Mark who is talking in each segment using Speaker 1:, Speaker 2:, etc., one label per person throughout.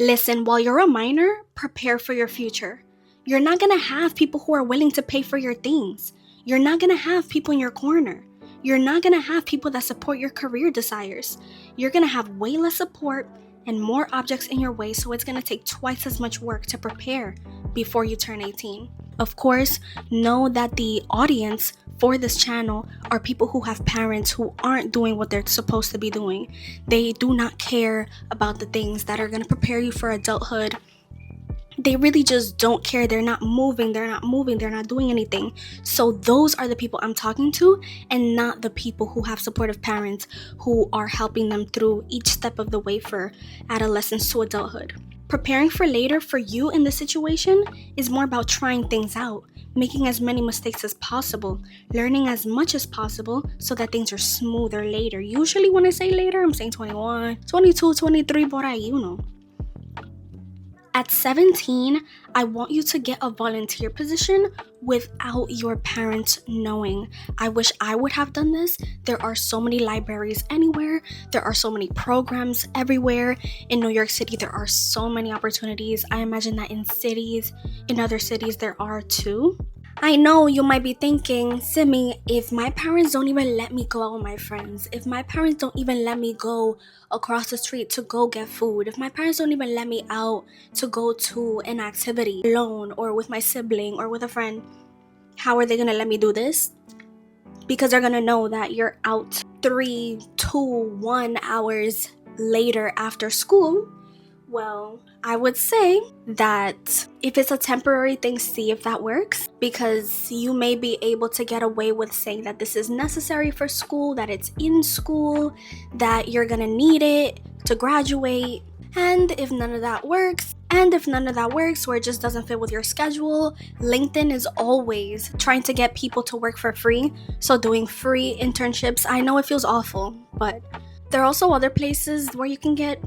Speaker 1: Listen, while you're a minor, prepare for your future. You're not gonna have people who are willing to pay for your things. You're not gonna have people in your corner. You're not gonna have people that support your career desires. You're gonna have way less support and more objects in your way, so it's gonna take twice as much work to prepare before you turn 18. Of course, know that the audience for this channel are people who have parents who aren't doing what they're supposed to be doing. They do not care about the things that are going to prepare you for adulthood. They really just don't care. They're not moving, they're not doing anything. So those are the people I'm talking to, and not the people who have supportive parents who are helping them through each step of the way for adolescence to adulthood. Preparing for later for you in this situation is more about trying things out, making as many mistakes as possible, learning as much as possible so that things are smoother later. Usually when I say later, I'm saying 21, 22, 23, por ahí, you know. At 17, I want you to get a volunteer position without your parents knowing. I wish I would have done this. There are so many libraries anywhere. There are so many programs everywhere. In New York City, there are so many opportunities. I imagine that in other cities, there are too. I know you might be thinking, Simi, if my parents don't even let me go out with my friends, if my parents don't even let me go across the street to go get food, if my parents don't even let me out to go to an activity alone or with my sibling or with a friend, how are they going to let me do this? Because they're going to know that you're out 3, 2, 1 hours later after school. Well, I would say that if it's a temporary thing, see if that works, because you may be able to get away with saying that this is necessary for school, that it's in school, that you're gonna need it to graduate. And if none of that works, or it just doesn't fit with your schedule, LinkedIn is always trying to get people to work for free. So doing free internships, I know it feels awful, but there are also other places where you can get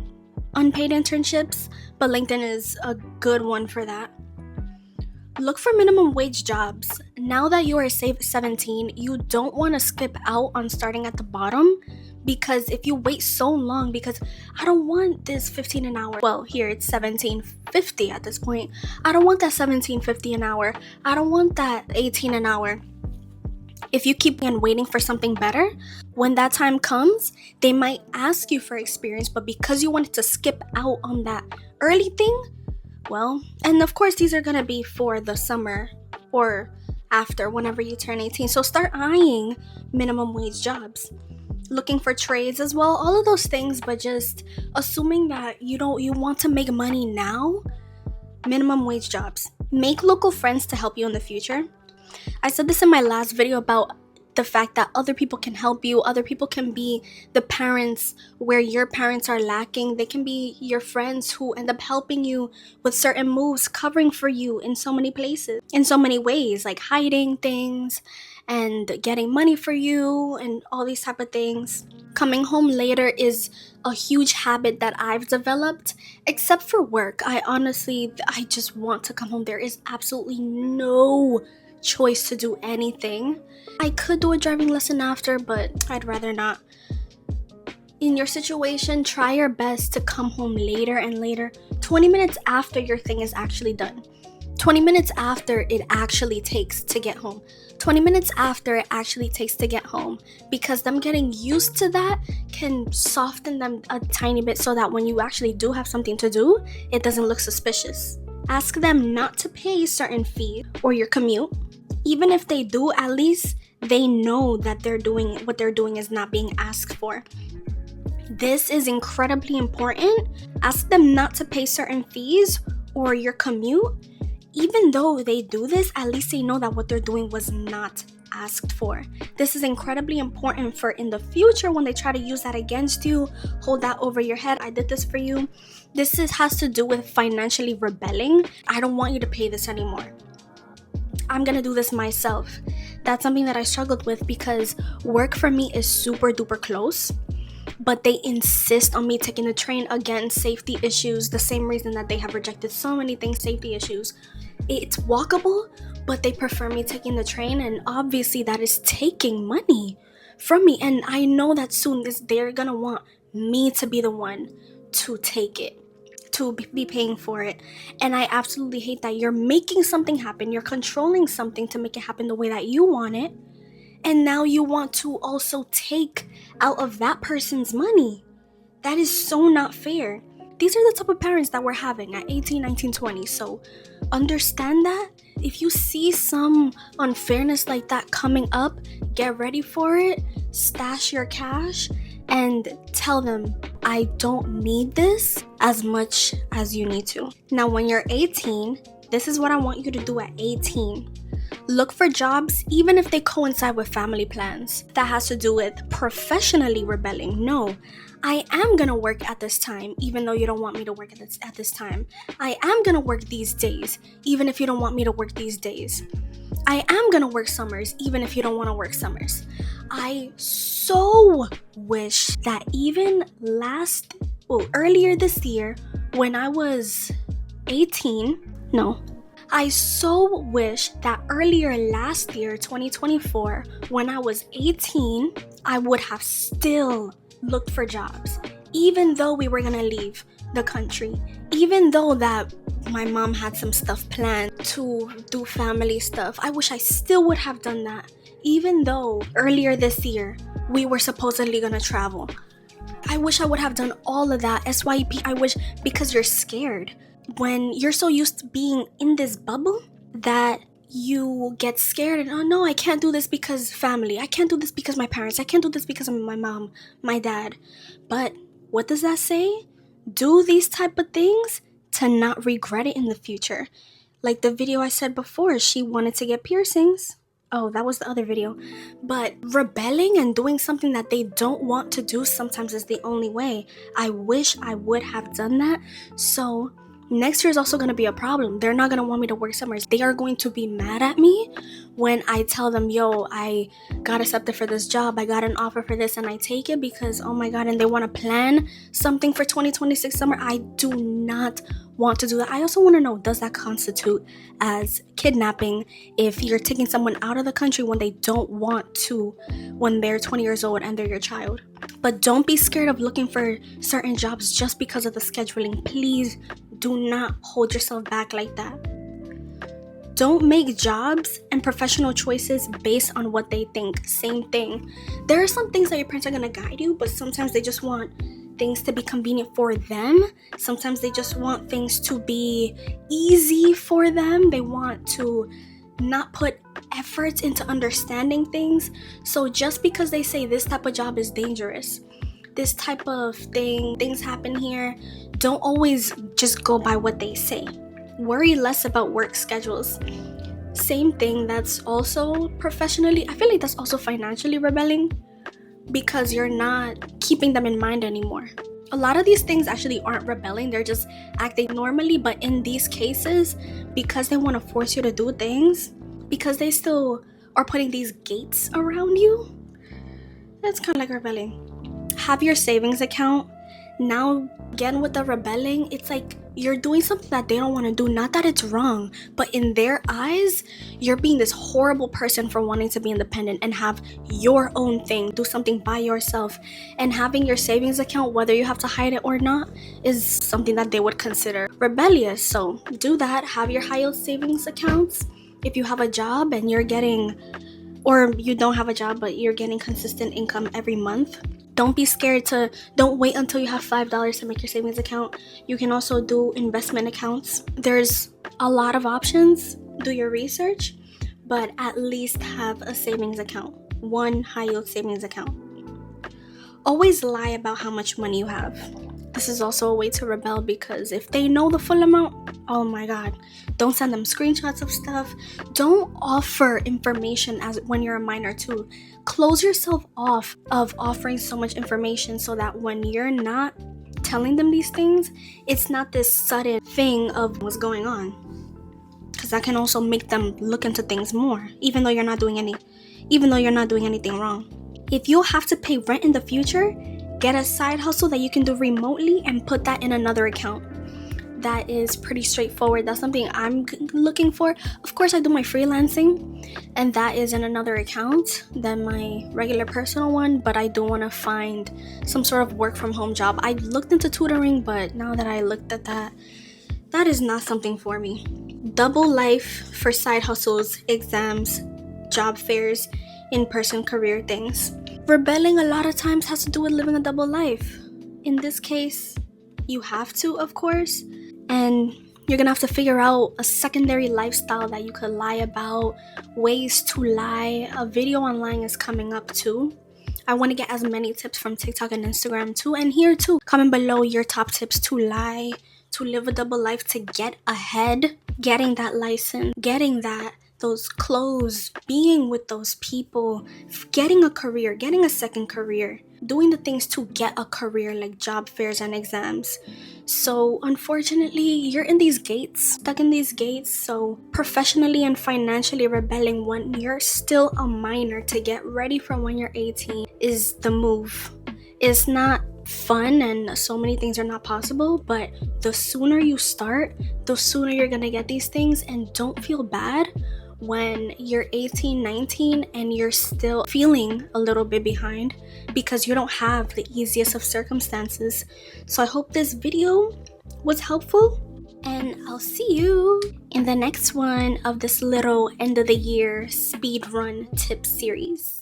Speaker 1: unpaid internships, but LinkedIn is a good one for that. Look for minimum wage jobs. Now that you are 17, you don't want to skip out on starting at the bottom, because if you wait so long, because I don't want this 15 an hour. Well, here it's $17.50 at this point. I don't want that $17.50 an hour. I don't want that $18 an hour. If you keep on waiting for something better, when that time comes, they might ask you for experience, but because you wanted to skip out on that early thing, well, and of course these are gonna be for the summer or after, whenever you turn 18. So start eyeing minimum wage jobs, looking for trades as well, all of those things, but just assuming that you want to make money now. Minimum wage jobs. Make local friends to help you in the future. I said this in my last video about the fact that other people can help you. Other people can be the parents where your parents are lacking. They can be your friends who end up helping you with certain moves, covering for you in so many places, in so many ways, like hiding things and getting money for you and all these type of things. Coming home later is a huge habit that I've developed, except for work. I just want to come home. There is absolutely no choice to do anything. I could do a driving lesson after, but I'd rather not. In your situation, try your best to come home later and later, 20 minutes after your thing is actually done. 20 minutes after it actually takes to get home. 20 minutes after it actually takes to get home, because them getting used to that can soften them a tiny bit so that when you actually do have something to do, it doesn't look suspicious. Ask them not to pay certain fees or your commute. Even if they do, at least they know that what they're doing is not being asked for. This is incredibly important. Ask them not to pay certain fees or your commute. Even though they do this, at least they know that what they're doing was not asked for. This is incredibly important for in the future when they try to use that against you. Hold that over your head. I did this for you. This has to do with financially rebelling. I don't want you to pay this anymore. I'm gonna do this myself. That's something that I struggled with, because work for me is super duper close, but they insist on me taking the train. Again, safety issues, the same reason that they have rejected so many things, safety issues. It's walkable, but they prefer me taking the train, and obviously that is taking money from me, and I know that soon they're gonna want me to be the one to take it. to be paying for it. And I absolutely hate that you're making something happen. You're controlling something to make it happen the way that you want it. And now you want to also take out of that person's money. That is so not fair. These are the type of parents that we're having at 18, 19, 20. So understand that. If you see some unfairness like that coming up, get ready for it, stash your cash, and tell them, I don't need this as much as you need to. Now, when you're 18, this is what I want you to do at 18. Look for jobs, even if they coincide with family plans. That has to do with professionally rebelling. No, I am gonna work at this time, even though you don't want me to work at this time. I am gonna work these days, even if you don't want me to work these days. I am gonna work summers, even if you don't wanna work summers. I so wish that even earlier this year, when I was 18, I so wish that earlier last year, 2024, when I was 18, I would have still looked for jobs, even though we were gonna leave the country, even though that my mom had some stuff planned to do family stuff. I wish I still would have done that, even though earlier this year we were supposedly gonna travel. I wish I would have done all of that. SYP, I wish, because you're scared. When you're so used to being in this bubble that you get scared and, oh no, I can't do this because family. I can't do this because my parents. I can't do this because of my mom, my dad. But what does that say? Do these type of things to not regret it in the future. Like the video I said before, she wanted to get piercings. Oh, that was the other video. But rebelling and doing something that they don't want to do sometimes is the only way. I wish I would have done that. So next year is also going to be a problem. They're not going to want me to work summers. They are going to be mad at me when I tell them, yo, I got accepted for this job. I got an offer for this and I take it because, oh my God, and they want to plan something for 2026 summer. I do not want to do that. I also want to know, does that constitute as kidnapping if you're taking someone out of the country when they don't want to, when they're 20 years old and they're your child? But don't be scared of looking for certain jobs just because of the scheduling. Please do not hold yourself back like that. Don't make jobs and professional choices based on what they think. Same thing. There are some things that your parents are going to guide you, but sometimes they just want things to be convenient for them. Sometimes they just want things to be easy for them. They want to not put efforts into understanding things. So just because they say this type of job is dangerous, this type of things happen here, don't always just go by what they say. Worry less about work schedules. Same thing, that's also professionally, I feel like that's also financially rebelling because you're not keeping them in mind anymore. A lot of these things actually aren't rebelling, they're just acting normally, but in these cases, because they want to force you to do things, because they still are putting these gates around you, that's kind of like rebelling. Have your savings account. Now, again, with the rebelling, it's like you're doing something that they don't want to do. Not that it's wrong, but in their eyes, you're being this horrible person for wanting to be independent and have your own thing, do something by yourself. And having your savings account, whether you have to hide it or not, is something that they would consider rebellious. So do that. Have your high yield savings accounts. If you have a job and you're getting, or you don't have a job, but you're getting consistent income every month, don't be scared don't wait until you have $5 to make your savings account. You can also do investment accounts. There's a lot of options. Do your research, but at least have a savings account. One high yield savings account. Always lie about how much money you have. This is also a way to rebel because if they know the full amount, oh my God, don't send them screenshots of stuff. Don't offer information as when you're a minor too. Close yourself off of offering so much information so that when you're not telling them these things, it's not this sudden thing of what's going on. Because that can also make them look into things more, even though you're not doing anything wrong. If you have to pay rent in the future, get a side hustle that you can do remotely and put that in another account. that is pretty straightforward. That's something I'm looking for. Of course, I do my freelancing, and that is in another account than my regular personal one, but I do want to find some sort of work from home job. I looked into tutoring, but now that I looked at that, that is not something for me. Double life for side hustles, exams, job fairs, in-person career things. Rebelling a lot of times has to do with living a double life. In this case, you have to, of course, and you're gonna have to figure out a secondary lifestyle that you could lie about, ways to lie. A video online is coming up too. I want to get as many tips from TikTok and Instagram too, and here too. Comment below your top tips to lie, to live a double life, to get ahead, getting that license, getting those clothes, being with those people, getting a career, getting a second career, doing the things to get a career like job fairs and exams. So unfortunately, you're in these gates, stuck in these gates. So professionally and financially rebelling when you're still a minor to get ready for when you're 18 is the move. It's not fun and so many things are not possible, but the sooner you start, the sooner you're gonna get these things. And don't feel bad when you're 18, 19 and you're still feeling a little bit behind because you don't have the easiest of circumstances. So I hope this video was helpful, and I'll see you in the next one of this little end of the year speed run tip series.